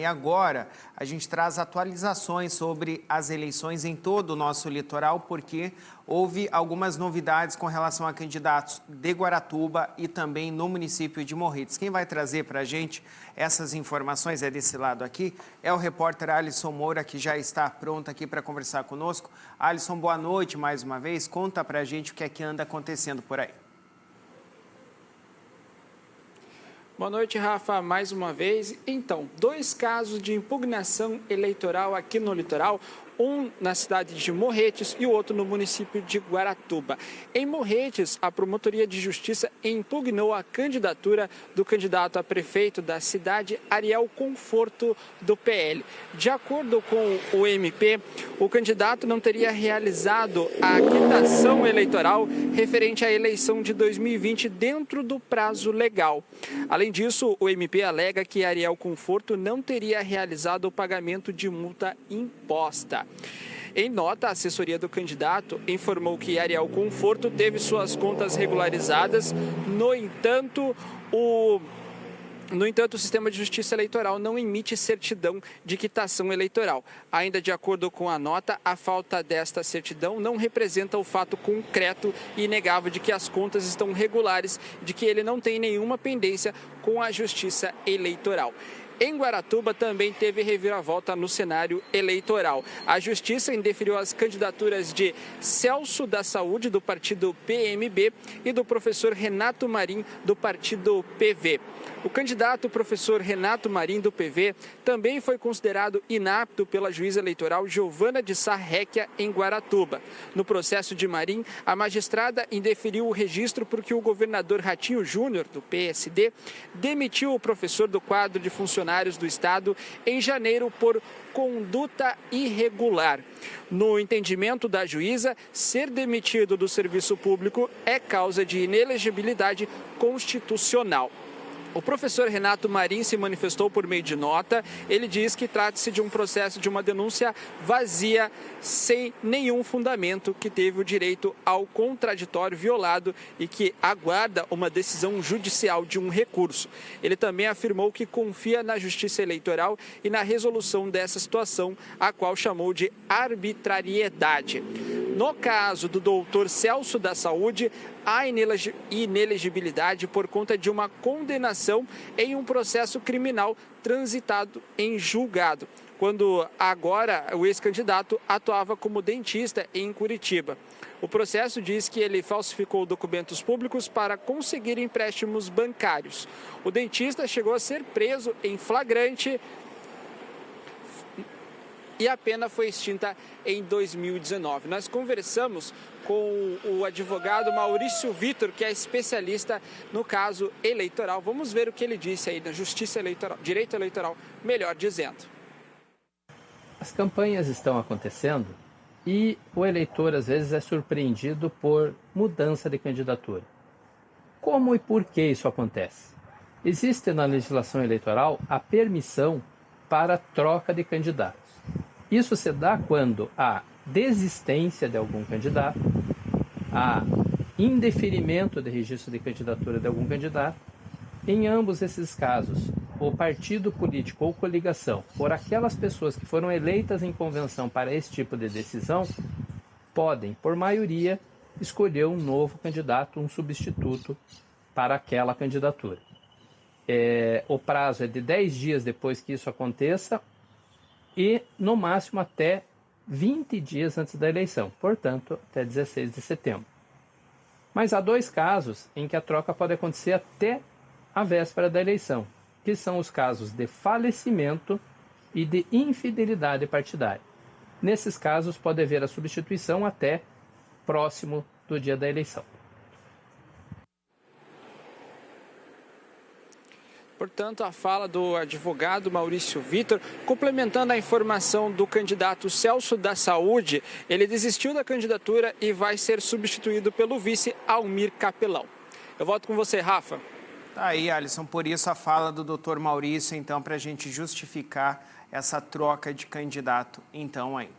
E agora a gente traz atualizações sobre as eleições em todo o nosso litoral, porque houve algumas novidades com relação a candidatos de Guaratuba e também no município de Morretes. Quem vai trazer para a gente essas informações é desse lado aqui, é o repórter Alisson Moura, que já está pronto aqui para conversar conosco. Alisson, boa noite mais uma vez. Conta para a gente o que é que anda acontecendo por aí. Boa noite, Rafa, mais uma vez. Então, 2 casos de impugnação eleitoral aqui no litoral, um na cidade de Morretes e o outro no município de Guaratuba. Em Morretes, a Promotoria de Justiça impugnou a candidatura do candidato a prefeito da cidade, Ariel Conforto, do PL. De acordo com o MP, o candidato não teria realizado a quitação eleitoral referente à eleição de 2020 dentro do prazo legal. Além disso, o MP alega que Ariel Conforto não teria realizado o pagamento de multa imposta. Em nota, a assessoria do candidato informou que Ariel Conforto teve suas contas regularizadas. No entanto, o sistema de justiça eleitoral não emite certidão de quitação eleitoral. Ainda de acordo com a nota, a falta desta certidão não representa o fato concreto e inegável de que as contas estão regulares, de que ele não tem nenhuma pendência com a justiça eleitoral. Em Guaratuba também teve reviravolta no cenário eleitoral. A Justiça indeferiu as candidaturas de Celso da Saúde, do partido PMB, e do professor Renato Marim, do partido PV. O candidato professor Renato Marim, do PV, também foi considerado inapto pela juíza eleitoral Giovana de Sá Réquia, em Guaratuba. No processo de Marim, a magistrada indeferiu o registro porque o governador Ratinho Júnior, do PSD, demitiu o professor do quadro de funcionários do Estado em janeiro por conduta irregular. No entendimento da juíza, ser demitido do serviço público é causa de inelegibilidade constitucional. O professor Renato Marim se manifestou por meio de nota. Ele diz que trata-se de um processo de uma denúncia vazia, sem nenhum fundamento, que teve o direito ao contraditório violado e que aguarda uma decisão judicial de um recurso. Ele também afirmou que confia na Justiça Eleitoral e na resolução dessa situação, a qual chamou de arbitrariedade. No caso do doutor Celso da Saúde, há inelegibilidade por conta de uma condenação em um processo criminal transitado em julgado, quando agora o ex-candidato atuava como dentista em Curitiba. O processo diz que ele falsificou documentos públicos para conseguir empréstimos bancários. O dentista chegou a ser preso em flagrante e a pena foi extinta em 2019. Nós conversamos com o advogado Maurício Vitor, que é especialista no caso eleitoral. Vamos ver o que ele disse aí na Justiça Eleitoral, Direito Eleitoral, melhor dizendo. As campanhas estão acontecendo e o eleitor às vezes é surpreendido por mudança de candidatura. Como e por que isso acontece? Existe na legislação eleitoral a permissão para troca de candidatos. Isso se dá quando há desistência de algum candidato, há indeferimento de registro de candidatura de algum candidato. Em ambos esses casos, o partido político ou coligação, por aquelas pessoas que foram eleitas em convenção para esse tipo de decisão, podem, por maioria, escolher um novo candidato, um substituto para aquela candidatura. O prazo é de 10 dias depois que isso aconteça e, no máximo, até 20 dias antes da eleição, portanto, até 16 de setembro. Mas há 2 casos em que a troca pode acontecer até a véspera da eleição, que são os casos de falecimento e de infidelidade partidária. Nesses casos, pode haver a substituição até próximo do dia da eleição. Portanto, a fala do advogado Maurício Vitor, complementando a informação do candidato Celso da Saúde, ele desistiu da candidatura e vai ser substituído pelo vice Almir Capelão. Eu volto com você, Rafa. Tá aí, Alisson, por isso a fala do doutor Maurício, então, para a gente justificar essa troca de candidato, então, aí.